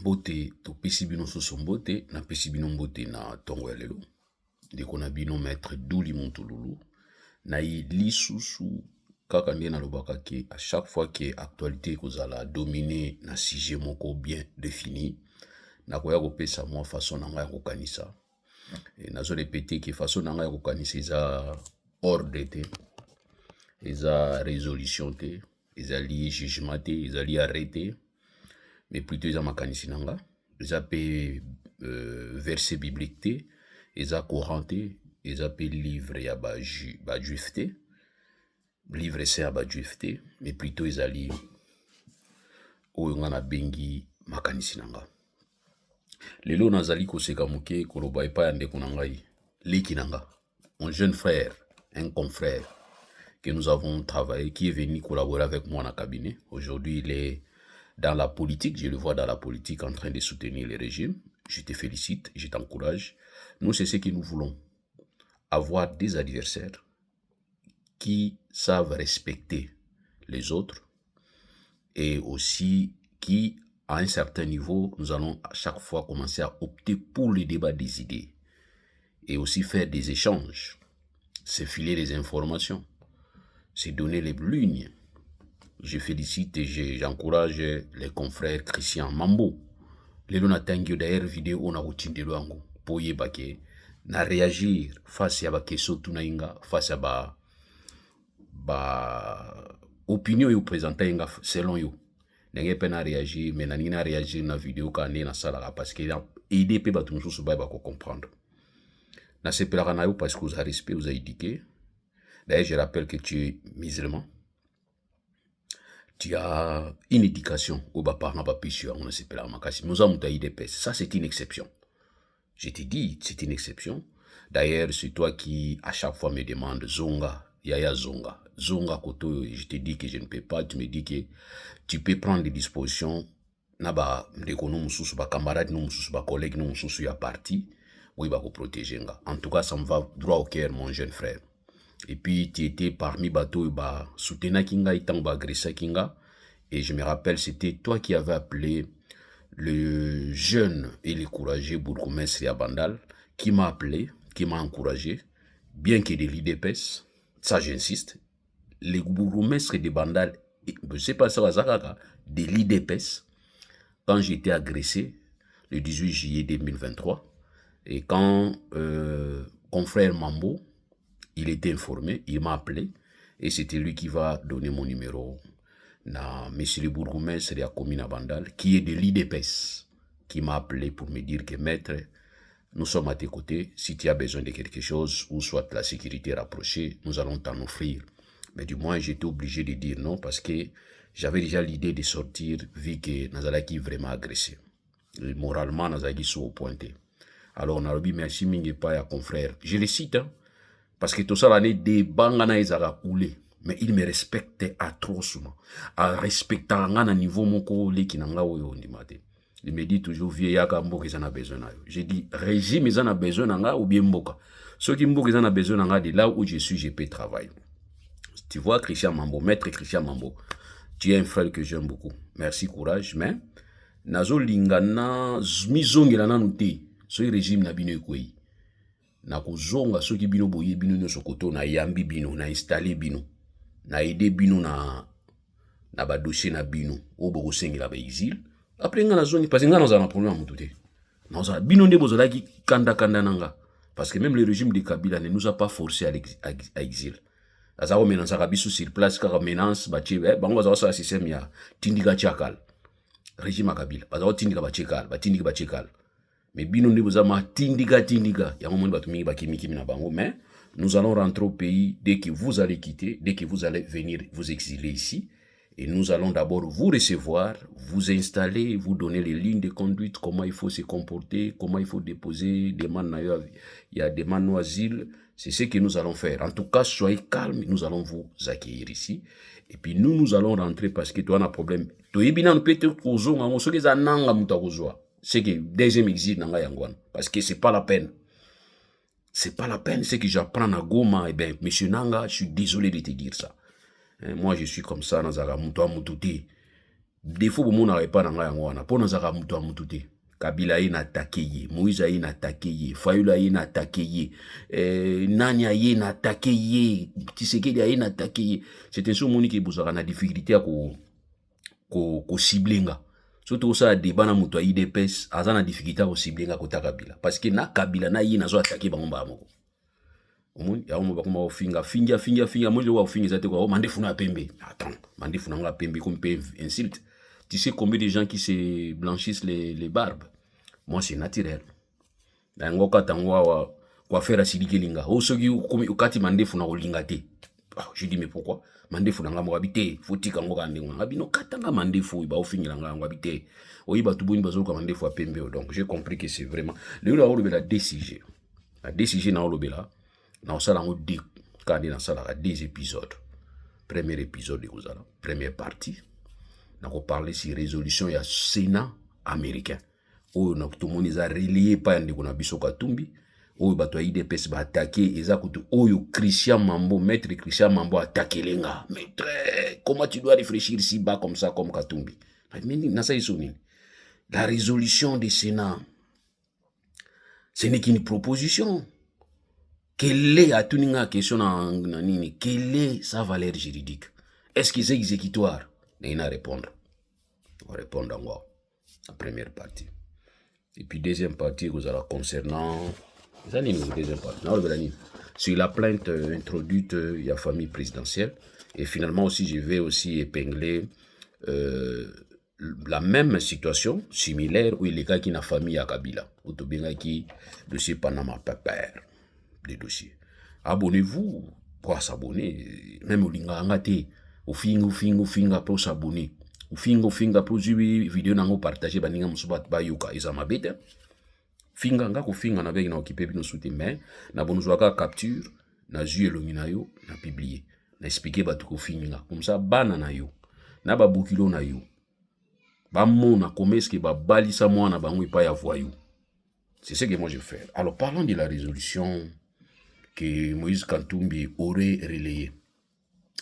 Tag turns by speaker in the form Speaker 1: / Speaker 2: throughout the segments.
Speaker 1: Mbote topesi bino soso mbote na pesi bino mbote na tongo ya lelo ndeko na bino maître Duli Montululu na ye lisusu kaka ndenge nalobaka ke à chaque fois que actualité ekozala dominer na sujet moko bien défini nakoya kopesa mwa façon na ngai ya kokanisa nazo répéter ke façon na ngai ya kokanisa eza ordre te eza résolution te ezali jugement te ezali arrêté mais plutôt eza makanisi nanga eza pe verset biblique te eza courant te eza pe livre ya bajuif te livre saint ya bajuif te mais plutôt ezali oyo nga nabengi makanisi nanga lelo nazali koseka moke koloba epai ya ndeko na ngai leki nanga mon jeune frère un confrère que nous avons travaillé qui est venu collaborer avec moi dans le cabinet. Aujourd'hui il est dans la politique, je le vois dans la politique en train de soutenir le régime. Je te félicite, je t'encourage. Nous, c'est ce que nous voulons. Avoir des adversaires qui savent respecter les autres et aussi qui, à un certain niveau, nous allons à chaque fois commencer à opter pour le débat des idées et aussi faire des échanges, se filer les informations, se donner les lignes. Je félicite et j'encourage les confrères Christian Mambo. Lelo natangi d'ailleurs vidéo on a routine wangu pour yebake na réagir face à ba question tunainga face à ba opinion yo présenter inga selon yo. Ndenge pe na réagir mais na réagir na vidéo ka na sala parce que aider pe ba tumususu ba ko comprendre. Na sepelaka na yo parce que vous avez respect, vous avez éduqué. D'ailleurs je rappelle que tu es musulman. Tu as une éducation au bas parents, on ne sait pas nous avons des pèses. Ça, c'est une exception. Je te dis, c'est une exception. D'ailleurs, c'est toi qui, à chaque fois, me demande Zonga, Yaya Zonga. Zonga Koto, je te dis que je ne peux pas. Tu me dis que tu peux prendre des dispositions. Naba, camarades, collègues, nous ya parti. Oui, bah, pour protéger. En tout cas, ça me va droit au cœur, mon jeune frère. Et puis, tu étais parmi bateau, soutenant Kinga, et tant agressé Kinga. Et je me rappelle, c'était toi qui avais appelé le jeune et le courageux bourgmestre Yabandal, qui m'a appelé, qui m'a encouragé, bien que de l'IDPS, ça j'insiste, les bourgmestres de Bandal, je ne sais pas ça, de l'IDPS, quand j'ai été agressé, le 18 juillet 2023, et quand confrère Mambo, il était informé, il m'a appelé, et c'était lui qui va donner mon numéro na monsieur le bourgmestre de la commune à Bandal, qui est de l'IDPS, qui m'a appelé pour me dire que maître, nous sommes à tes côtés, si tu as besoin de quelque chose, ou soit la sécurité rapprochée, nous allons t'en offrir. Mais du moins, j'étais obligé de dire non, parce que j'avais déjà l'idée de sortir, vu que Nazalaki vraiment agressé. Et moralement, Nazalaki sous au pointé. Alors, on a dit merci Mingepa à confrère. Je le cite, hein, parce que tout ça, l'année des bangana, ils ont coulé. Mais il me respectait atrocement. À respecter un niveau moko le kinanga oyo ndimate. Il me dit toujours vieux yaka mboka ils en a besoin. J'ai dit régime ils en a besoin nanga ou bien mboka. Ceux qui mboka ils en a besoin nanga de là où je suis je peux travailler. Tu vois Christian Mambo, maître Christian Mambo. Tu es un frère que j'aime beaucoup. Merci courage mais nazo lingana mizongela nanu te. Ce régime na bino ekoi. Na kozonga soki bino boye bino nyoso koto na yambi bino na installer bino. Na aidé bino na ba dossier na bino o boko sengela ba exil après nga na zone parce que nga na problème mutu te na bino nde bozolaki kanda nanga parce que même le régime de Kabila ne nous a pas forcé à exil azako menace kabiso sur place kaka menace ba tche bango za sa système ya tindika chakal régime Kabila bazako tindika ba chekal mais bino nde bozama tindika ya moment batu mingi ba kimiki na bango mais nous allons rentrer au pays dès que vous allez quitter, dès que vous allez venir vous exiler ici. Et nous allons d'abord vous recevoir, vous installer, vous donner les lignes de conduite, comment il faut se comporter, comment il faut déposer des demandes d'asile. C'est ce que nous allons faire. En tout cas, soyez calmes, nous allons vous accueillir ici. Et puis nous allons rentrer parce que tu as un problème. C'est que deuxième exil, parce que c'est pas la peine. C'est pas la peine, c'est que j'apprends à Goma, eh bien, monsieur Nanga, je suis désolé de te dire ça. Moi, je suis comme ça, Nazara Moutoua Moutouti. défaut pour mon pas na nga wana pona zaka mutu a mutu te. Kabila ye na attaqué ye, Moïse ye na attaqué ye, Fayulu ye na attaqué ye, Nani ye na attaqué ye, Tshisekedi ye na attaqué ye. C'est un moni qui bozaka na difficulté à ko ciblenga. Surtout ça débat na mutu a IDPS aza na difficulté à ciblenga kota Kabila parce que na Kabila na ye na zo attaqué bango ba moko. Omoni ya mo bakoma ofinga finga mo le wa ofinga zate ko mandefu na pembe. Attends, mandefu na nga pembe comme pe insulte. Tu sais combien de gens qui se blanchissent les barbes? Moi, c'est naturel. Quoi faire à Sidikelinga? Oh, ceux qui ont kati mandefu na olingate. Je dis, mais pourquoi? Mandefu na nga mo habité. Faut-il qu'on regarde nga bino katanga mandefu ba ofinga nga ngo habité. Oyi ba tubuni bazo ka mandefu a pembe. Donc, j'ai compris que c'est vraiment le la olobe la DCG. La DCG na olobe la. Na osala ngo di kadi na sala des épisodes. Premier épisode de Kozala, première partie. Nous parler sur résolution ya Sénat américain. Oyo na tout le monde a relié pa ndeko na biso Katumbi. Oyo bato ya IDPS ba attaquer eza kutu oyo Christian Mambo, maître Christian Mambo attaquer lenga. Maître, comment tu dois réfléchir si bas comme ça comme Katumbi? La résolution du Sénat, ce n'est qu'une proposition. Quelle est à toute une question quelle est sa valeur juridique? Est-ce que c'est exécutoire? Il y a à répondre. On va répondre encore. La première partie. Et puis deuxième partie, vous allez concernant. Deuxième partie. Sur la plainte introduite, il y a famille présidentielle. Et finalement aussi, je vais aussi épingler la même situation, similaire, où il y a des qui na famille à Kabila. Ou qui dossier Panama Paper. Des dossiers. Abonnez-vous pour s'abonner. Même au Lingangate. Au finga pour s'abonner. Au finga pour jouer vidéo nango partager baninga musubat bayuka izama bete. Finga nga ko finga na beki na occupé bino soute mais na bonuzwaka capture na jouer longina yo na publier. Na expliquer batu ko finga comme ça bana na yo. Na ba bukilo na yo. Ba mona komeske ba balisa mwana bango pa ya voyou. C'est ce que moi je fais. Alors parlons de la résolution que Moïse Katumbi aurait relayée.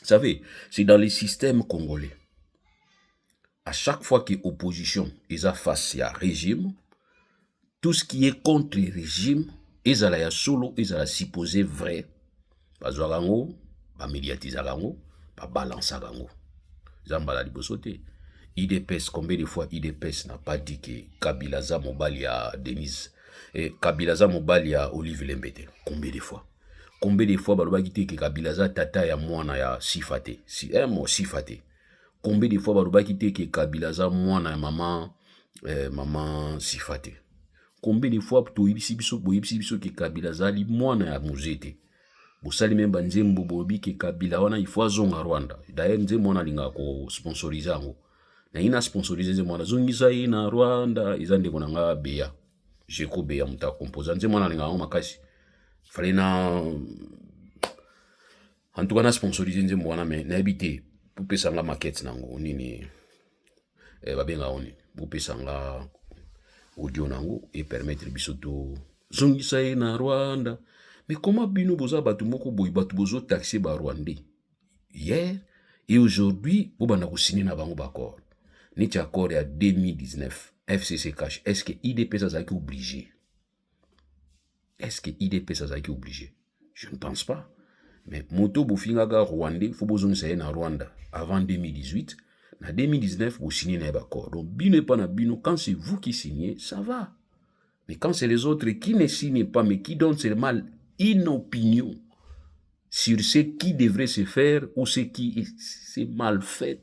Speaker 1: Vous savez, c'est dans les systèmes congolais. À chaque fois que l'opposition est face à régime, tout ce qui est contre le régime, ils allaient solo, ils allaient supposer vrai. Ils allaient médiatiser, ils balancer. Zambala libosote. IDPS, combien de fois IDPS n'a pas dit que Kabila za mobali à Denise et Kabila za mobali à Olive Lembete? Combien de fois? Combien de fois baloba kité que Kabila za tata ya mwana ya Sifate? Si mo Sifate. Combien de fois baloba kité que Kabila za mwana ya maman Sifate? Combien de fois to ibisi biso que Kabila za li mwana ya Muzete? Bosali memba nzembo bobi que Kabila wana ifo azonga Rwanda. D'ailleurs nzembo wana linga ko sponsoriser ngo. Na ina sponsoriser nzembo wana zongisa ina Rwanda izande konanga beya. Jeko beya muta composer nzembo wana linga ngo makasi. Fallait na en tout cas na sponsoriser nzembo wana mais na habité pour pesa nga maquette nango nini babenga oni pour pesa nga audio nango et permettre biso to zongisa ina Rwanda. Mais comment bino boza batu moko boy batu bozo taxer ba Rwandais hier et aujourd'hui bo bana ko signer na bango d'accord ni ti accord ya 2019 FCC cash. Est-ce que IDPS a été obligé? Est-ce que IDPS a été obligé? Je ne pense pas. Mais moto bofingaga Rwandais faut besoin de na Rwanda avant 2018. Na 2019 vous signez un accord. Donc bino pas na bino quand c'est vous qui signez, ça va. Mais quand c'est les autres qui ne signent pas mais qui donnent seulement une opinion sur ce qui devrait se faire ou ce qui est mal fait,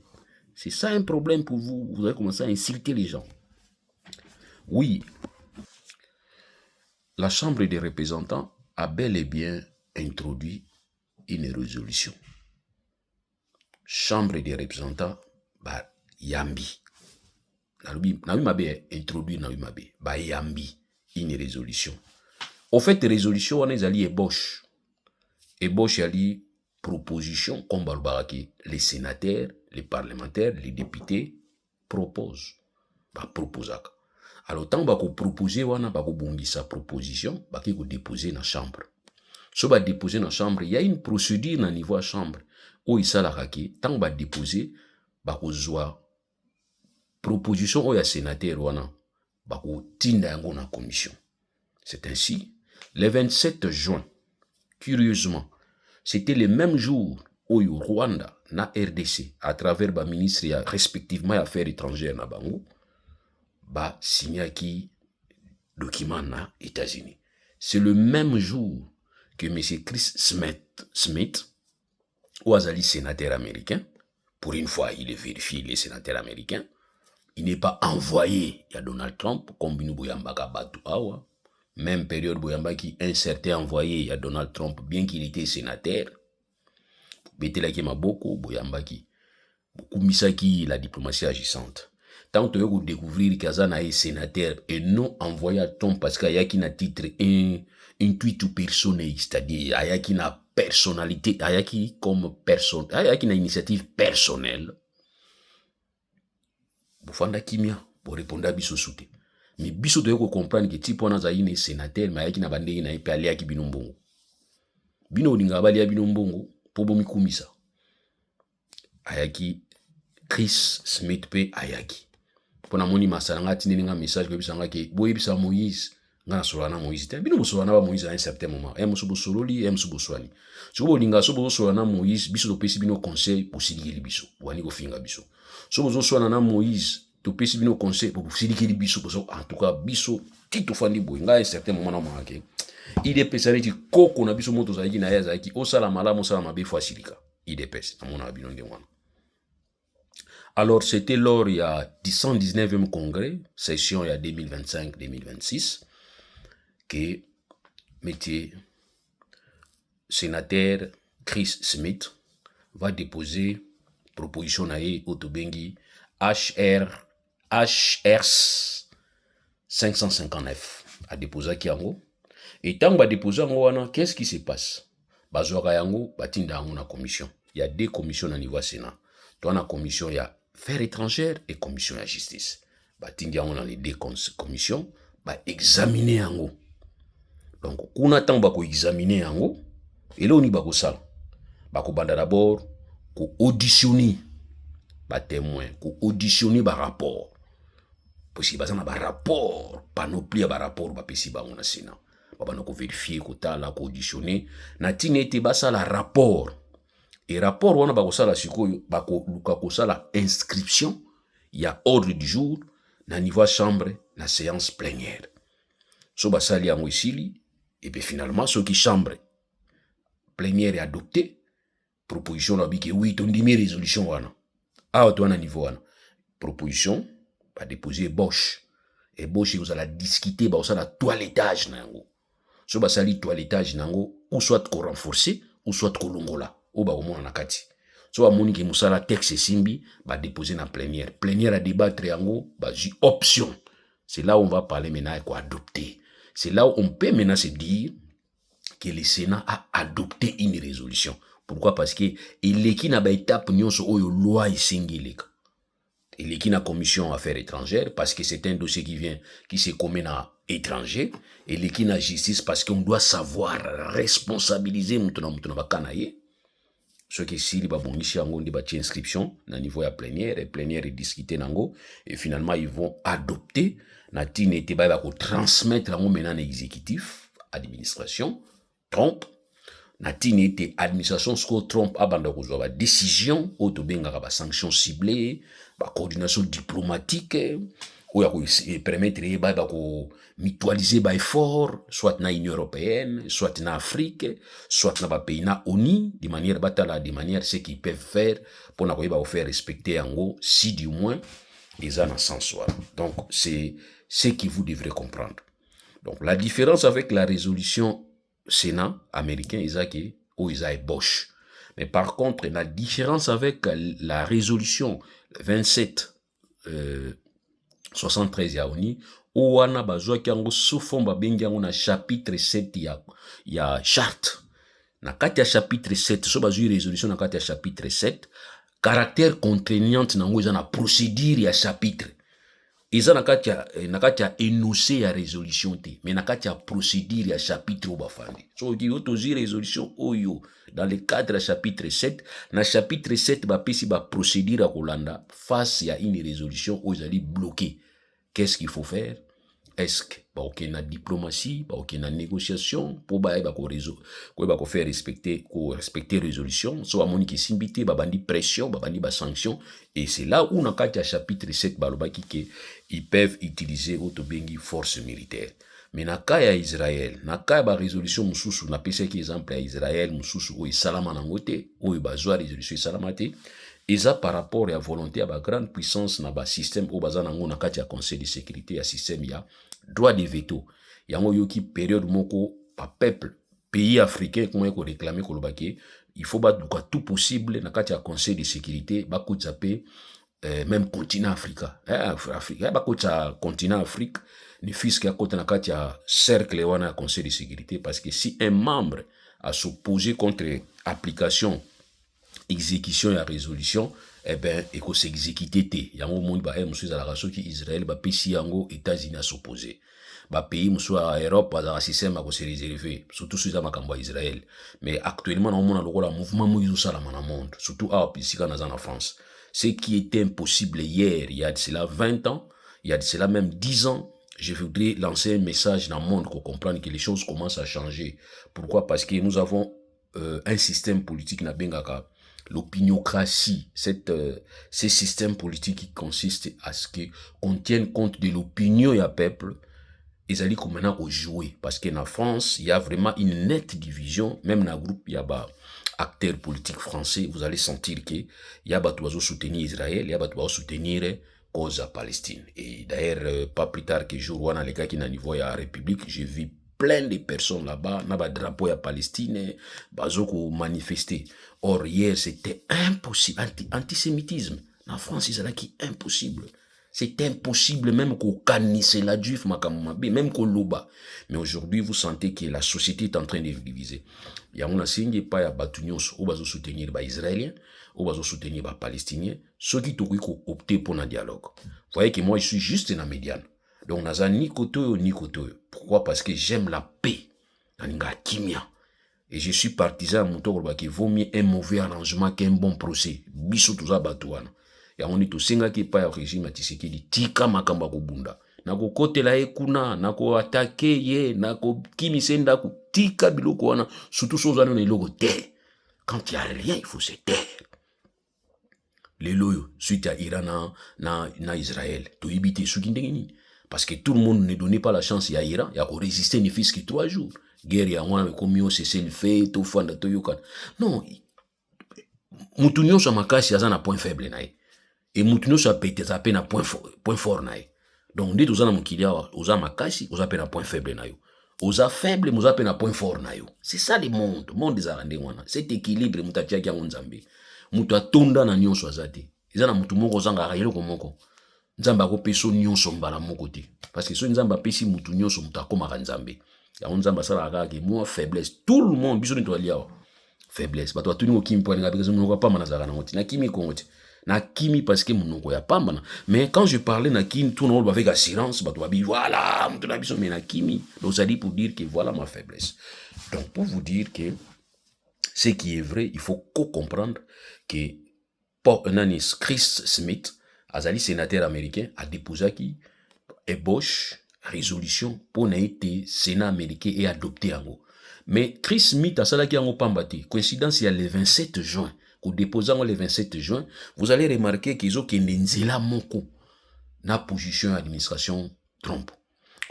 Speaker 1: c'est ça un problème pour vous. Vous allez commencer à insulter les gens. Oui, la Chambre des représentants a bel et bien introduit une résolution. Chambre des représentants, bah, yambi. Nabi mabe introduit nabi mabe, bah yambi une résolution. Au fait, résolution, on est allé ébauche. Ébauche, il y a proposition, comme les sénateurs, les parlementaires, les députés proposent. Bah, proposent. Alors, tant que vous proposez, on a bongi sa proposition, bah, vous déposez dans la chambre. Si vous déposez dans la chambre, il y a une procédure dans le niveau de la chambre. Où il s'est là, tant que vous déposez, bah, vous proposition oyo ya sénateur wana bakotinda yango na commission. C'est ainsi, le 27 juin, curieusement, c'était le même jour où Rwanda na RDC, à travers ba ministre ya respectivement affaires étrangères na bango, ba signaki document na États-Unis. C'est le même jour que M. Chris Smith, ou azali sénateur américain, pour une fois il est vérifié, il est sénateur américain, il n'est pas envoyé à Donald Trump, comme nous boyambaka batu awa, même période boyambaki un certain envoyé à Donald Trump, bien qu'il était sénateur, betelaki maboko boyambaki, kumisaki la diplomatie agissante. Tant que vous découvrir qu'Azana est sénateur et non envoyé à Trump parce qu'il y a qui n'a titre un tweet ou personnel, c'est-à-dire il y a qui n'a personnalité, il y a qui comme personne, il y a qui n'a initiative personnelle. Vous fanda kimia pour répondre à biso soute. Mais biso doit comprendre que type on a zaïne sénateur, mais il y a qui n'a bandé na ipe alia ki binombongo. Bino linga bali ya binombongo pour bomi kumisa. Ayaki Chris Smith pe ayaki. Pona moni masalanga tineli nga message ko bisanga ke boyebisa Moïse nga solana Moïse te bino solana ba Moïse à un certain moment musu bosololi musu boswani so bo linga so bo solana Moïse biso to pesi bino conseil pour silikeli biso wani ko finga biso so bo solana na Moïse to pesi bino conseil pour silikeli biso parce en tout cas biso tito fandi boy nga à un certain moment na manake ide pesari ti koko na biso moto zaki na yaza ki osala malamu osala mabe fo silika ide pesi amona bino ndengwana. Alors, c'était lors il y a 119e congrès, session il y a 2025-2026, que métier sénateur Chris Smith va déposer proposition à Otobengi HR 559 à déposer Kiango. Et tant que va déposer Ango, qu'est-ce qui se passe? Bazoka Yango, batinda Ango na commission. Il y a deux commissions au niveau Sénat. Dans la commission, il y a Affaires étrangères et commission de justice. Batingi yango dans les deux commissions, ba examiner yango. Donc, kuna temps ba ko examiner yango, et là on y ba ko sala. Ba ko banda d'abord ko auditionner ba témoin, ko auditionner ba rapport. Parce que bazana ba rapport, panoplie ba rapport ba pesi ba on a Sénat. Ba bana ko vérifier ko tala ko auditionner, na tinete ba sala rapport. Et rapport wana bakosala sikoyo bakoluka kosala inscription ya ordre du jour na niveau chambre na séance plénière. So basali yango isili et puis finalement ce qui chambre plénière est adopté proposition na biki oui ton dimi résolution wana. Ah to na niveau wana. Proposition ba déposer Bosch et Bosch vous allez discuter ba osala toilettage na yango. So basali toilettage na yango ou soit ko renforcer ou soit ko longola. Oba omona na kati. So amoni ke musala texte simbi ba déposer na plénière. Plénière à débattre yango ba ju option. C'est là où on va parler maintenant quoi adopter. C'est là où on peut maintenant se dire que le Sénat a adopté une résolution. Pourquoi? Parce que il est qui na ba étape nyonso oyo loi isengileka. Il est qui na commission affaires étrangères parce que c'est un dossier qui se commet à étranger. Il est qui na justice parce qu'on doit savoir responsabiliser mutuna bakanaye. Ce qui est si les babongishi yango ndi bati inscription na niveau ya plénière et plénière est discuté nango et finalement ils vont adopter na tine te ba ko transmettre yango maintenant na exécutif administration Trump na tine te administration sko Trump abanda ko zo ba décision auto benga ba sanction ciblée ba coordination diplomatique ou ya ko permettre ba ko mutualiser ba effort soit na Union européenne soit na Afrique soit na ba pays na ONU de manière batala de manière ce qu'ils peuvent faire pour na ko ba faire respecter yango si du moins les en sens soit. Donc c'est ce que vous devrez comprendre. Donc la différence avec la résolution Sénat américain Isaki ou Isaïe Bosch. Mais par contre la différence avec la résolution 27 73 ya ONU ouana bazwa kiango soufomba bengi yango na chapitre 7 ya charte na kati ya chapitre 7 so bazwi résolution na kati ya chapitre 7 caractère contraignant nango eza na procédure ya chapitre eza na kati ya énoncé ya résolution te, mais na kati ya procédure ya chapitre oyo bafandi. So di tozwi résolution oyo dans le cadre ya chapitre 7, na chapitre 7 bapesi ba procédure ya kolanda face ya une résolution oyo ezali bloqué. Qu'est-ce qu'il faut faire? Est-ce que baokende na diplomatie, baokende na négociation po bayeba ko faire respecter résolution, so amoni ki simbi te babandi pression, babandi ba sanction, et c'est là où na kati ya chapitre 7 balobaki ke ils peuvent utiliser autobengi force militaire. Mais na ka ya Israël, na ka ya ba résolution mususu na pesaki exemple ya Israël mususu oyo salama nango te, oyo bazwa résolution salama te, eza par rapport à volonté à la grande puissance na ba système au bazana nango na kati ya conseil de sécurité ya système ya droit de veto. Yango yoki période moko pa peuple pays africain comment ko réclamer ko lobaki il faut battre tout possible na kati ya conseil de sécurité ba kutsa pe même continent africain Afrique ba kutsa continent Afrique ni fiske akota na kati ya cercle wana conseil de sécurité, parce que si un membre a s'opposé contre application exécution et résolution, eh ben, il faut s'exécuter. Il y a un moment où il y a Israël, il y a États-Unis à s'opposer. Les pays en Europe, il y a un système qui se réservé, surtout sur Israël. Mais actuellement, on a un mouvement qui est dans le monde, surtout en France. Ce qui était impossible hier, il y a de cela 20 ans, il y a de cela même 10 ans, je voudrais lancer un message dans le monde pour comprendre que les choses commencent à changer. Pourquoi? Parce que nous avons un système politique na bengaka l'opiniocratie, ce système politique qui consiste à ce qu'on tienne compte de l'opinion et à peuple, ils allaient comme maintenant au jouer. Parce qu'en France, il y a vraiment une nette division, même dans le groupe, il y a des acteurs politiques français, vous allez sentir qu'il y a des gens soutenir Israël, il y a des gens soutenir cause à Palestine. Et d'ailleurs, pas plus tard que jour, dans les cas qui n'ont niveau à la République, j'ai vu plein de personnes là-bas, na ba drapeau ya Palestine, bazoko manifester. Or hier c'était impossible, antisémitisme. En France c'est là qui est impossible. C'est impossible même qu'on canisse la juif même qu'on loba. Mais aujourd'hui vous sentez que la société est en train de diviser. Il y a un signe pas ya batunios ou bazo soutenir ba israélien, ou bazo soutenir ba palestinien, ceux qui t'ont opté pour un dialogue. Vous voyez que moi je suis juste dans la médiane. Donc, naza ni koto ni koto. Pourquoi? Parce que j'aime la paix. Naninga kimia. Et je suis partisan à qu'il vaut mieux un mauvais arrangement qu'un bon procès. Biso tuza batuana. Ya on to singa ki pa ya régime Tshisekedi tika makamba ko bunda. Nako kote la ekuna, nako attaquer ye, nako kimisenda ku tika biloko wana, surtout chose na iloko te. Quand il y a rien, il faut se taire. Les loyo suite à Iran na Israël, to ibite sukindengini. Parce que tout le monde ne donnait pas la chance à Iran, il y a résister ne fils que 3 jours. Guerre, il y a un comme c'est le fait, tout fanda, tout yokan. Non, Moutounio sa makasi ya zana point faible nae. Et Moutounio sa pete za pe na point fort nae. Donc, dit aux moukilia, aux makasi, aux pe na point faible nae. Aux faible, aux pe na point fort nae. C'est ça le monde. Le monde des arandés wana. Cet équilibre, moutatia kia nzambe. Mouta tonda na nyonso azate. Izana moutou moko zanga rayelo komoko. Nzamba ko peso nyonso mbala moko te. Parce que so nzamba pesi mutu nyonso mutu akomaka nzambe. Ya nzamba sala kaka moi faiblesse. Tout le monde biso nito alia. Faiblesse. Bato atuni ko kimi po nga because munoko pa manazaka na ngoti. Na kimi ko ngoti. Na kimi parce que munoko ya pamba na. Mais quand je parlais na kimi tout le monde avec assurance, bato babi voilà, mutu na biso mais na kimi. Donc ça dit pour dire que voilà ma faiblesse. Donc pour vous dire que ce qui est vrai, il faut comprendre que Chris Smith Azali sénateur américain a déposé qui ébauche résolution pour n'être Sénat américain et adopté en haut. Mais Chris Smith a ça qui en pambati. Coïncidence il y a le 27 juin. Au déposant le 27 juin, vous allez remarquer qu'ils ont qu'Nenzela Moko na position administration Trump.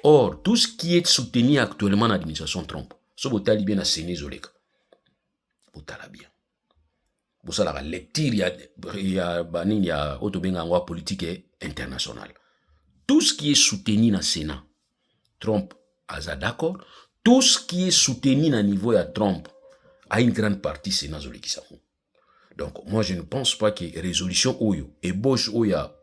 Speaker 1: Or tout ce qui est soutenu actuellement dans l'administration Trump, ce que vous bien à Séné Zoleka, vous avez bien. Vous savez, la lecture, il y a autobenga politique internationale. Tout ce qui est soutenu dans le Sénat, Trump a d'accord. Tout ce qui est soutenu à niveau de Trump, a une grande partie Sénat Zolekisamou. Donc, moi, je ne pense pas que résolution Oyo et Bosch Oya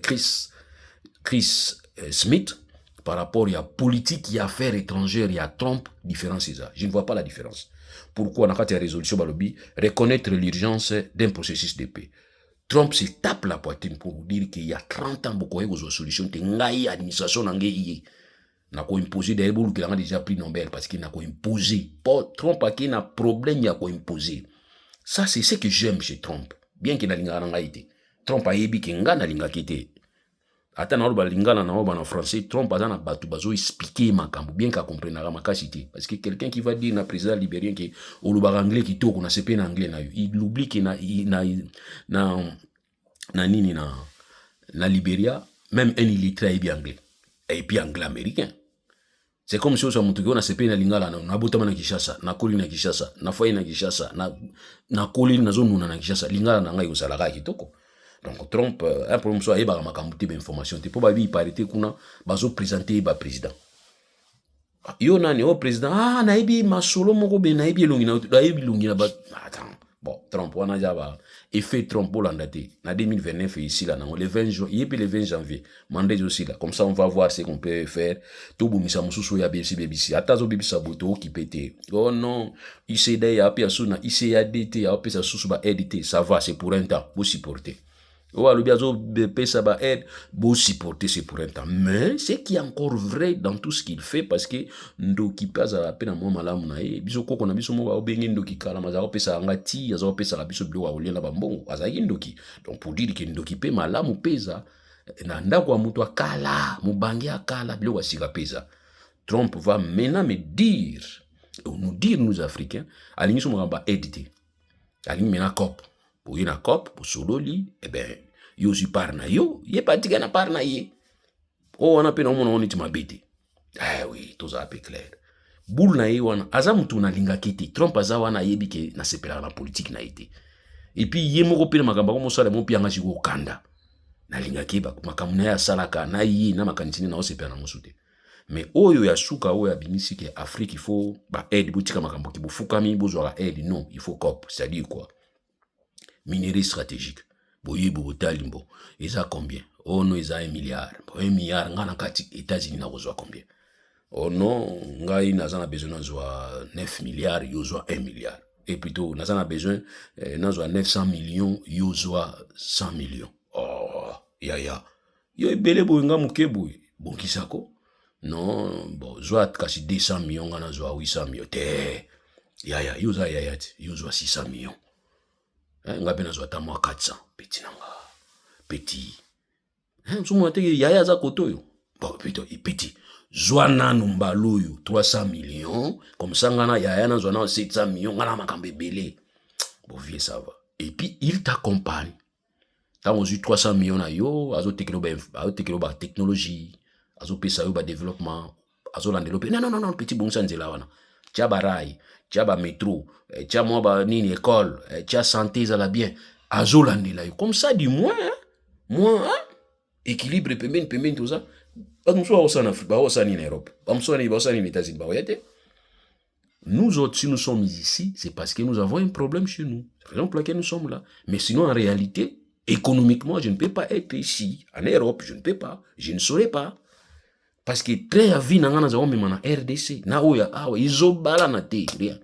Speaker 1: Chris Smith, par rapport à la politique et affaires étrangères, il y a Trump, différence c'est ça. Je ne vois pas la différence. Pourquoi, dans la résolution Balobi, reconnaître l'urgence d'un processus de paix. Trump se tape la poitrine pour dire qu'il y a 30 ans, beaucoup de solutions. Tengaï, administration, n'angé, n'a pas imposé des boules qu'il a déjà pris Nobel parce qu'il n'a pas imposé. Trump a un problème, il a pas imposé. Ça, c'est ce que j'aime chez Trump. Bien qu'il n'a pas été. Trump a ébi qu'il n'a pas été. Ata na oba lingala na oba na français, Trump a batu bazo expliquer makambo bien qu'à comprendre la makasité. Parce que quelqu'un qui va dire na président libérien que oluba anglais qui toko na sepe na anglais na il oublie que na nini na Libéria, même un illettré est bien anglais. Et puis anglais américain. C'est comme si on soit mutuki na sepe na lingala na botama na Kinshasa, na koli na Kinshasa, na fayi na Kinshasa, na koli na zone na Kinshasa, lingala na ngai osalaka kitoko. Donc Trump un problème soit eba makambuti ba information te po ba bi parité kuna bazo présenter ba président. Yo nani o président na ebi masolo moko be na ebi longi na ba attends. Bon, Trump wana jaba effet Trump bolandate na 2029 ici là le 20 juin, et puis le 20 janvier, mandé aussi là. Comme ça on va voir ce qu'on peut faire. Tout boumisa mususu ya BBC. Atazo BBC boto qui pété. Oh non, ICD ya pe asuna, ICADT ya pe sa susu ba édité, ça va, c'est pour un temps, vous supporter. Ou alors biazo BP ça va être beau supporter, c'est pour un temps. Mais c'est qui est encore vrai dans tout ce qu'il fait parce que ndoki pas à la peine à moi malamu na e biso koko na biso mo ba obengi ndoki kala mazao pesa ngati azo pesa la biso bilo wa olela bambongo azaki ndoki. Donc pour dire que ndoki pe malamu pesa na ndako wa mutu akala mubangi akala bilo wa sika pesa. Trump va maintenant me dire nous dire nous africains alingi so mo ba éditer. Alingi mena COP. Pour une COP, pour sololi, eh ben, yo si parna yo, yé pas tigana parna yé. Oh, on a peine on est ma bête. Ah oui, tout ça est clair. Boule na yé wana, azamutu na linga kiti, Trump azawana yé bike na sepela na politique na été. Et puis yé moko pena makamba ko mosala mo pianga si ko kanda. Na linga kiba makamuna ya salaka na yé na makanitini na osepela na mosute. Mais oyo ya suka oyo ya bimisi ke Afrique il faut ba aide boutika makambo ki bufukami bozwa aide non, il faut COP, c'est-à-dire quoi? Minerie stratégique. Boye botalimbo. Ils a combien? Oh non, ils a 1 milliard. 1 milliard, ngana kati États-Unis na kozwa combien? Oh non, ngai nazana besoin nazwa 9 milliards, yozwa 1 milliard. Et plutôt, nazana besoin nazwa 900 millions, yozwa 100 millions. Oh, ya. Yo ebele boye nga muke boye. Bon kisako? Non, bon, zwa kasi 200 millions, ngana zwa 800 millions. Te. Ya, yozwa yozwa 600 millions. Nga pena zwa tamwa 400 petit nanga petit somo te yaya za kotoyo bon plutôt petit zwa nanu mbaloyo 300 millions comme ça ngana yaya na zwa na 700 millions ngana makambe belé bon vie ça va et puis il t'accompagne tant aux 300 millions na yo azo tekelo ba technologie azo pesa yo ba développement azo landelo non petit bon ça nzela wana tia barai tia ba métro tia moi ba nini école tia santé ça la bien azolandela yo comme ça du moins équilibre pembeni tout ça bamso au en Afrique ba au en Europe bamso ni ba aux États-Unis ba oyate nous autres si nous sommes ici c'est parce que nous avons un problème chez nous c'est raison pour laquelle nous sommes là mais sinon en réalité économiquement je ne peux pas être ici en Europe je ne saurais pas. Parce que très à vie na ngana za omema na RDC na oya awa izobala na te ria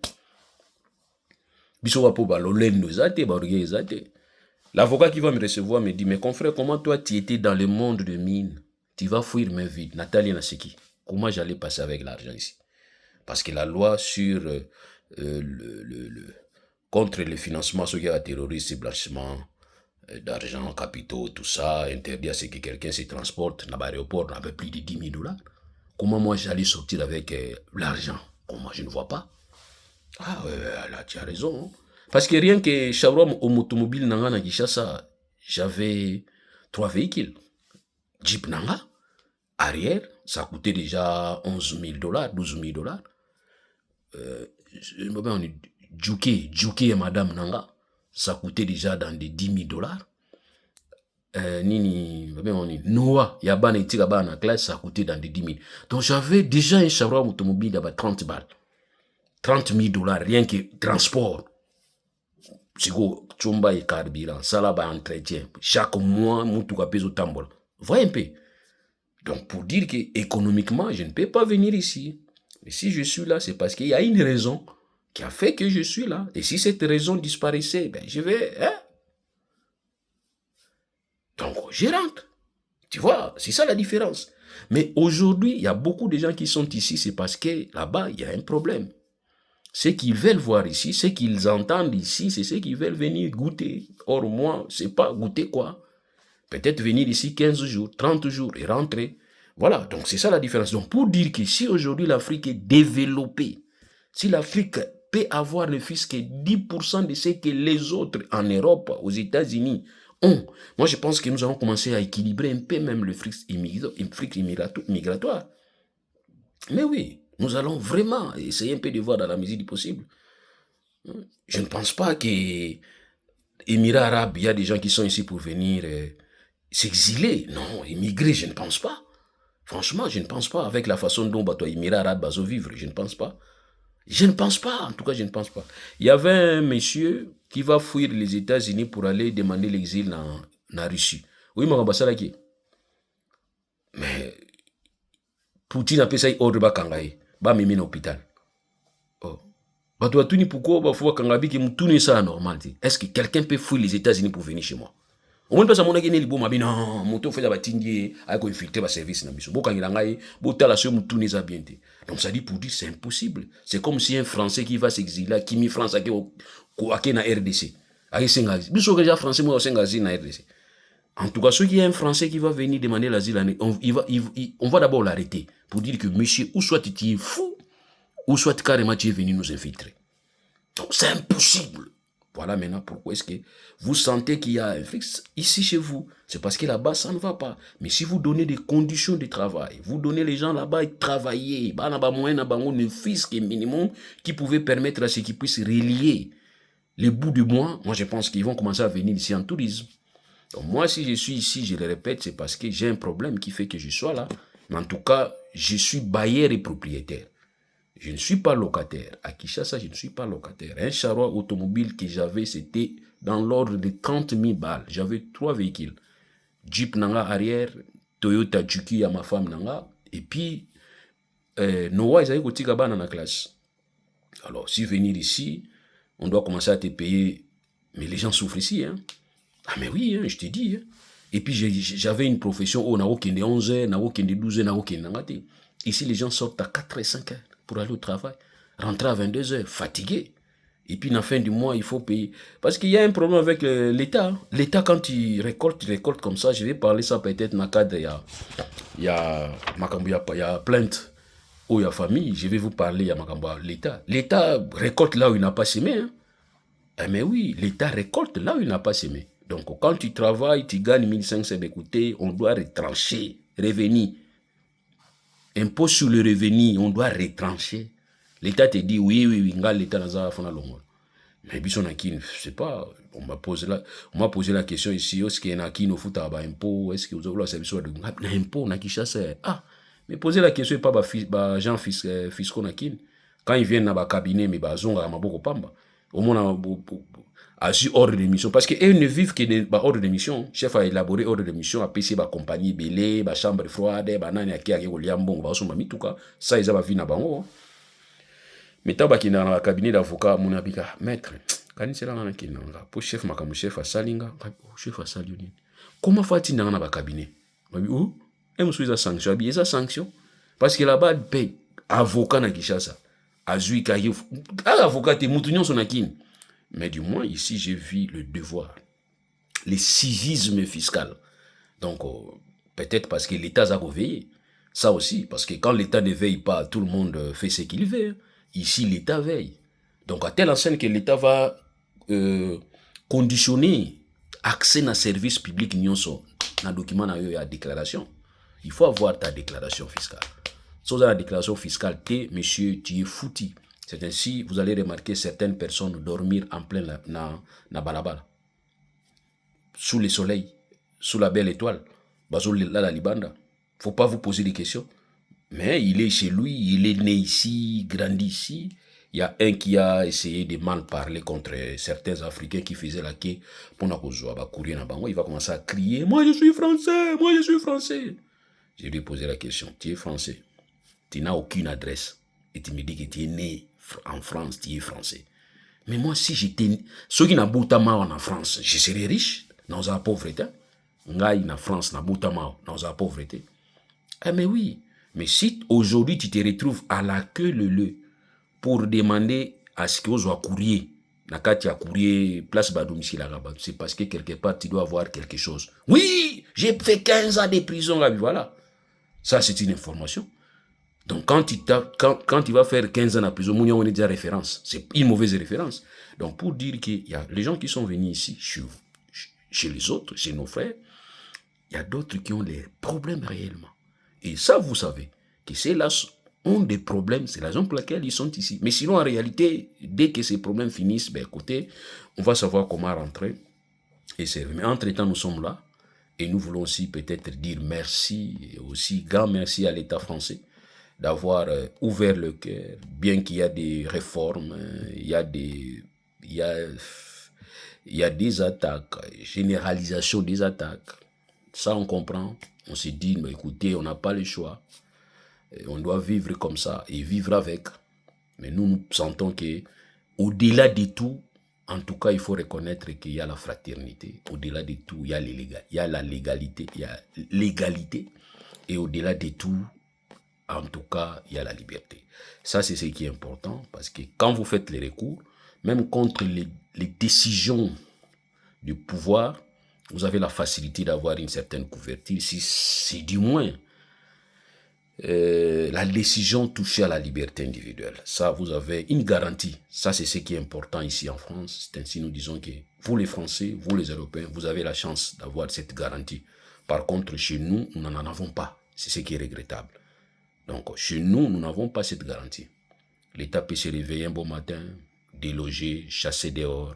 Speaker 1: biso wapo ba lolendo zate ba orgue zate. L'avocat qui va me recevoir me dit mais confrère comment toi tu étais dans le monde de mine tu vas fuir main vide. Nathalie Naseki comment j'allais passer avec l'argent ici parce que la loi sur contre le financement social terroriste et blanchiment d'argent, capitaux, tout ça, interdit à ce que quelqu'un se transporte dans l'aéroport avec plus de 10 000 $. Comment moi j'allais sortir avec l'argent? Comment je ne vois pas? Ah ouais, là tu as raison. Hein? Parce que rien que Chabrom au automobile Nanga na Kinshasa, j'avais 3 véhicules. Jeep Nanga, arrière, ça coûtait déjà 11 000 $, 12 000 $. On est Djouké et Madame Nanga. Ça coûtait déjà dans des 10 000 $. Nini, Noah, Yabana et Tigabana classe, ça coûtait dans des 10 000. Donc j'avais déjà un Chabron automobile d'abord 30 balles. 30 000 $, rien que transport. Sigo, Chumba et carburant, salaba entretien. Chaque mois, Moutouka peso tambol. Voyez un peu. Donc pour dire que économiquement, je ne peux pas venir ici. Mais si je suis là, c'est parce qu'il y a une raison qui a fait que je suis là. Et si cette raison disparaissait, ben je vais... Hein? je rentre. Tu vois, c'est ça la différence. Mais aujourd'hui, il y a beaucoup de gens qui sont ici, c'est parce que là-bas, il y a un problème. Ce qu'ils veulent voir ici, ce qu'ils entendent ici, c'est ce qu'ils veulent venir goûter. Or, moi, c'est pas goûter quoi. Peut-être venir ici 15 jours, 30 jours et rentrer. Voilà, donc c'est ça la différence. Donc pour dire que si aujourd'hui l'Afrique est développée, si l'Afrique peut avoir ne fût-ce que 10% de ce que les autres en Europe, aux États-Unis ont, moi je pense que nous allons commencer à équilibrer un peu même le flux migratoire. Mais oui, nous allons vraiment essayer un peu de voir dans la mesure du possible. Je ne pense pas que Émirats arabes, il y a des gens qui sont ici pour venir s'exiler. Non, émigrer, je ne pense pas. Franchement, je ne pense pas. Avec la façon dont les Émirats arabes vont vivre, je ne pense pas. Je ne pense pas, en tout cas, je ne pense pas. Il y avait un monsieur qui va fuir les États-Unis pour aller demander l'exil en Russie. Oui, mais Poutine a fait ça, ordre ba kangaye, ba mimi na hôpital. Oh. Bato watuni pourquoi ba fwa kangabi ki mutuni ça normal. Est-ce que quelqu'un peut fuir les États-Unis pour venir chez moi? Au moins parce que mon agene libo mabi non, moto fait ba tindie ay ko infiltrer ba service na biso. Boka ngila ngai, botala so mutuni za bien. Donc ça dit pour dire c'est impossible. C'est comme si un Français qui va s'exiler, qui mi France ake na RDC. Ay sengazi. Biso déjà français mo sengazi na RDC. En tout cas, ceux qui est un Français qui va venir demander l'asile, on va d'abord l'arrêter pour dire que monsieur, ou soit tu es fou, ou soit carrément tu es venu nous infiltrer. Donc c'est impossible. Voilà maintenant pourquoi est-ce que vous sentez qu'il y a un fixe ici chez vous. C'est parce que là-bas, ça ne va pas. Mais si vous donnez des conditions de travail, vous donnez les gens là-bas à travailler, ne fils que minimum qui pouvait permettre à ce qu'ils puissent relier les bouts du mois, moi je pense qu'ils vont commencer à venir ici en tourisme. Donc moi, si je suis ici, je le répète, c'est parce que j'ai un problème qui fait que je sois là. Mais en tout cas, je suis bailleur et propriétaire. Je ne suis pas locataire. À Kinshasa, je ne suis pas locataire. Un charroi automobile que j'avais, c'était dans l'ordre de 30 000 balles. J'avais 3 véhicules. Jeep nanga arrière, Toyota Juki à ma femme nanga, et puis Noah, ils avaient côté dans la classe. Alors, si venir ici, on doit commencer à te payer. Mais les gens souffrent ici, hein. Ah mais oui, hein, je te dis. Hein. Et puis j'avais une profession où on a aucun de 11 heures, on a aucun de 12 heures, on a aucun de. Ici, les gens sortent à 4 et 5 heures pour aller au travail. Rentrer à 22 heures, fatigués. Et puis, à la fin du mois, il faut payer. Parce qu'il y a un problème avec l'État. L'État, quand il récolte comme ça. Je vais parler ça peut-être dans le cadre, il y a plainte où il y a famille. Je vais vous parler, il y a l'État. L'État récolte là où il n'a pas semé. Hein. Eh mais oui, l'État récolte là où il n'a pas semé. Donc, quand tu travailles, tu gagnes 1500, écoutez, on doit retrancher, revenu. Impôt sur le revenu, on doit retrancher. L'État te dit, oui, l'État n'a pas longue. Mais puis, je sais pas, on m'a posé la question ici, est-ce qu'il y a qui nous fout à impôt, est-ce que vous avez la service de l'impôt, on a qui chasse. Ah, mais poser la question, pas les gens fiscaux, quand ils viennent dans le cabinet, mais ils ont beaucoup pamba. Au moins, a su ordre de mission. Parce qu'ils ne vivent que de ordre de mission. Le chef a élaboré ordre de mission, a PC, la compagnie belé, la chambre froide, la nani a qui a liambon, va son mami tout cas. Ça, ils ont vu na bango. Mais tant qu'il dans le cabinet d'avocat, mon abika, maître, quand c'est là, pour chef, ma chef a salinga, chef a saluni. Comment fait-il dans le cabinet? Où? Et je suis à sanction. Il y a sanction. Parce que là-bas, il paye avocat na Kinshasa. Azui Kayo. Avocat, t'es moutounion son akin. Mais du moins, ici, j'ai vu le devoir, le civisme fiscal. Donc, peut-être parce que l'État a veillé. Ça aussi, parce que quand l'État ne veille pas, tout le monde fait ce qu'il veut. Ici, l'État veille. Donc, à telle enseigne que l'État va conditionner accès à service public dans le document de la déclaration. Il faut avoir ta déclaration fiscale. Sans la déclaration fiscale, monsieur, tu es foutu. C'est ainsi, vous allez remarquer certaines personnes dormir en plein na balabala. Sous le soleil, sous la belle étoile. La libanda. Faut pas vous poser des questions. Mais il est chez lui, il est né ici, grandi ici. Il y a un qui a essayé de mal parler contre certains Africains qui faisaient la quai pour courir. Il va commencer à crier, moi je suis français, moi je suis français. Je lui ai posé la question, tu es français, tu n'as aucune adresse. Et tu me dis que tu es né en France, tu es français. Mais moi, si j'étais... Ceux qui n'ont pas en France, je serais riche dans la pauvreté. ngai na France, na Boutamao, dans la pauvreté. Ah mais oui, mais si aujourd'hui tu te retrouves à la queue le pour demander à ce qu'on soit courrier, na kati ya courrier, place ba domicile à Rabat, c'est parce que quelque part tu dois avoir quelque chose. Oui, j'ai fait 15 ans de prison, là, voilà. Ça c'est une information. Donc quand tu vas faire 15 ans en prison, on est déjà référence. C'est une mauvaise référence. Donc pour dire qu'il y a les gens qui sont venus ici, chez les autres, chez nos frères, il y a d'autres qui ont des problèmes réellement. Et ça, vous savez, que ceux-là ont des problèmes, c'est la raison pour laquelle ils sont ici. Mais sinon, en réalité, dès que ces problèmes finissent, ben écoutez, on va savoir comment rentrer et servir. Mais entre-temps, nous sommes là et nous voulons aussi peut-être dire merci, et aussi grand merci à l'État français d'avoir ouvert le cœur, bien qu'il y a des réformes, il y a des attaques, généralisation des attaques. Ça, on comprend. On se dit, mais écoutez, on n'a pas le choix. On doit vivre comme ça et vivre avec. Mais nous sentons que, au-delà de tout, en tout cas, il faut reconnaître qu'il y a la fraternité. Au-delà de tout, il y a la légalité. Il y a l'égalité. Et au-delà de tout, en tout cas, il y a la liberté. Ça, c'est ce qui est important, parce que quand vous faites les recours, même contre les décisions du pouvoir, vous avez la facilité d'avoir une certaine couverture, si c'est du moins la décision touchée à la liberté individuelle. Ça, vous avez une garantie. Ça, c'est ce qui est important ici en France. C'est ainsi, nous disons que vous les Français, vous les Européens, vous avez la chance d'avoir cette garantie. Par contre, chez nous, nous n'en avons pas. C'est ce qui est regrettable. Donc, chez nous, nous n'avons pas cette garantie. L'État peut se réveiller un beau matin, déloger, chasser dehors.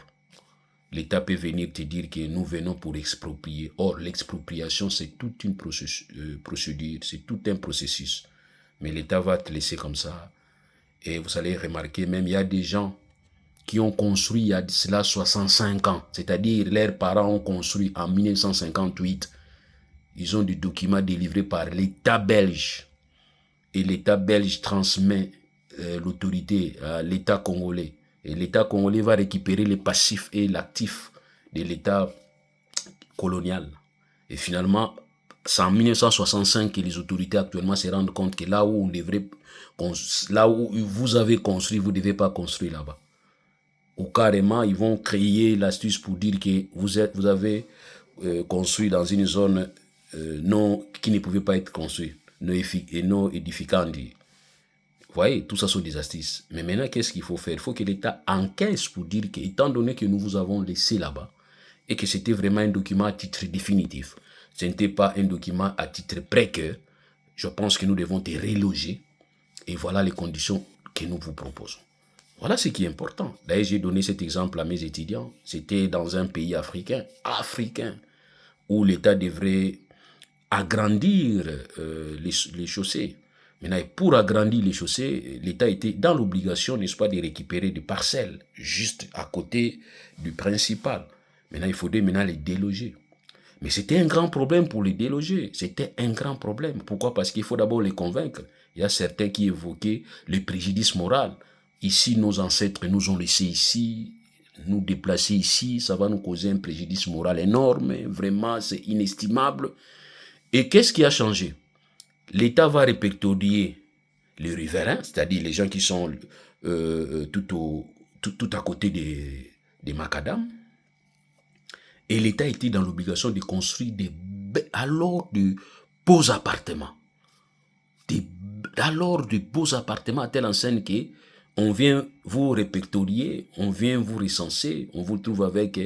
Speaker 1: L'État peut venir te dire que nous venons pour exproprier. Or, l'expropriation, c'est toute une procédure, c'est tout un processus. Mais l'État va te laisser comme ça. Et vous allez remarquer, même il y a des gens qui ont construit il y a cela 65 ans. C'est-à-dire, leurs parents ont construit en 1958. Ils ont des documents délivrés par l'État belge. Et l'État belge transmet l'autorité à l'État congolais. Et l'État congolais va récupérer les passifs et l'actif de l'État colonial. Et finalement, c'est en 1965 que les autorités actuellement se rendent compte que là où vous avez construit, vous ne devez pas construire là-bas. Ou carrément, ils vont créer l'astuce pour dire que vous avez construit dans une zone qui ne pouvait pas être construite. Non édificant. Vous voyez, tout ça sont des astuces. Mais maintenant, qu'est-ce qu'il faut faire? Il faut que l'État encaisse pour dire que, étant donné que nous vous avons laissé là-bas, et que c'était vraiment un document à titre définitif, ce n'était pas un document à titre précaire, je pense que nous devons te reloger, et voilà les conditions que nous vous proposons. Voilà ce qui est important. D'ailleurs, j'ai donné cet exemple à mes étudiants. C'était dans un pays africain, où l'État devrait agrandir les chaussées. Maintenant, pour agrandir les chaussées, l'État était dans l'obligation, n'est-ce pas, de récupérer des parcelles juste à côté du principal. Maintenant, il faudrait maintenant les déloger. Mais c'était un grand problème pour les déloger. C'était un grand problème. Pourquoi? Parce qu'il faut d'abord les convaincre. Il y a certains qui évoquaient le préjudice moral. Ici, nos ancêtres nous ont laissés ici, nous déplacer ici, ça va nous causer un préjudice moral énorme. Vraiment, c'est inestimable. Et qu'est-ce qui a changé? L'État va répertorier les riverains, c'est-à-dire les gens qui sont tout à côté des macadams. Et l'État était dans l'obligation de construire de beaux appartements. De beaux appartements à telle enseigne que on vient vous répertorier, on vient vous recenser, on vous trouve avec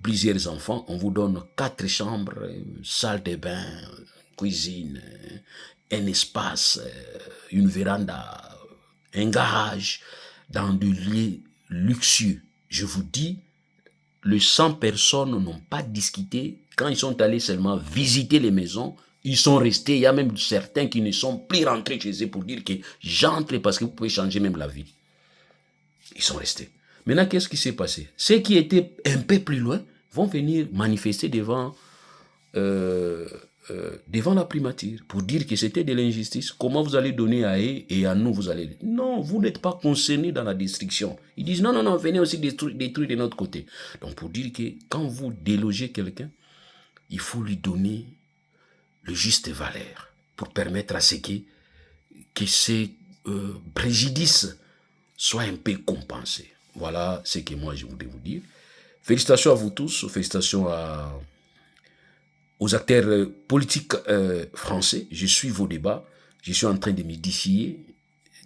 Speaker 1: plusieurs enfants, on vous donne 4 chambres, salle de bain, cuisine, un espace, une véranda, un garage, dans des lieux luxueux. Je vous dis, les 100 personnes n'ont pas discuté. Quand ils sont allés seulement visiter les maisons, ils sont restés. Il y a même certains qui ne sont plus rentrés chez eux pour dire que j'entre parce que vous pouvez changer même la vie. Ils sont restés. Maintenant, qu'est-ce qui s'est passé? Ceux qui étaient un peu plus loin vont venir manifester devant la primature pour dire que c'était de l'injustice. Comment vous allez donner à eux et à nous, vous allez... Non, vous n'êtes pas concernés dans la destruction. Ils disent non, venez aussi détruire de notre côté. Donc pour dire que quand vous délogez quelqu'un, il faut lui donner le juste valeur pour permettre à ce que ces préjudices soient un peu compensés. Voilà ce que moi je voulais vous dire. Félicitations à vous tous, félicitations aux acteurs politiques français. Je suis vos débats, je suis en train de m'édifier.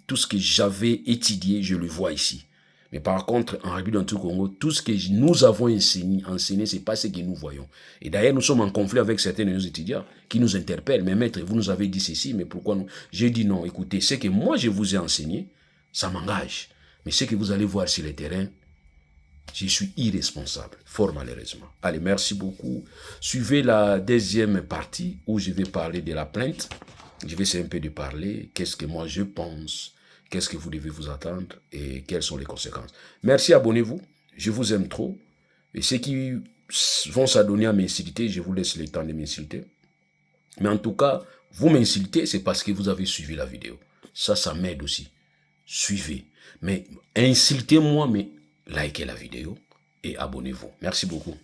Speaker 1: Tout ce que j'avais étudié, je le vois ici. Mais par contre, en République du Congo, tout ce que nous avons enseigné, ce n'est pas ce que nous voyons. Et d'ailleurs, nous sommes en conflit avec certains de nos étudiants qui nous interpellent. Mais maître, vous nous avez dit ceci, mais pourquoi nous? J'ai dit non, écoutez, ce que moi je vous ai enseigné, ça m'engage. Mais ce que vous allez voir sur le terrain, je suis irresponsable, fort malheureusement. Allez, merci beaucoup. Suivez la deuxième partie où je vais parler de la plainte. Je vais essayer un peu de parler, qu'est-ce que moi je pense, qu'est-ce que vous devez vous attendre et quelles sont les conséquences. Merci, abonnez-vous. Je vous aime trop. Et ceux qui vont s'adonner à m'insulter, je vous laisse le temps de m'insulter. Mais en tout cas, vous m'insultez, c'est parce que vous avez suivi la vidéo. Ça m'aide aussi. Suivez. Mais insultez-moi, mais likez la vidéo et abonnez-vous. Merci beaucoup.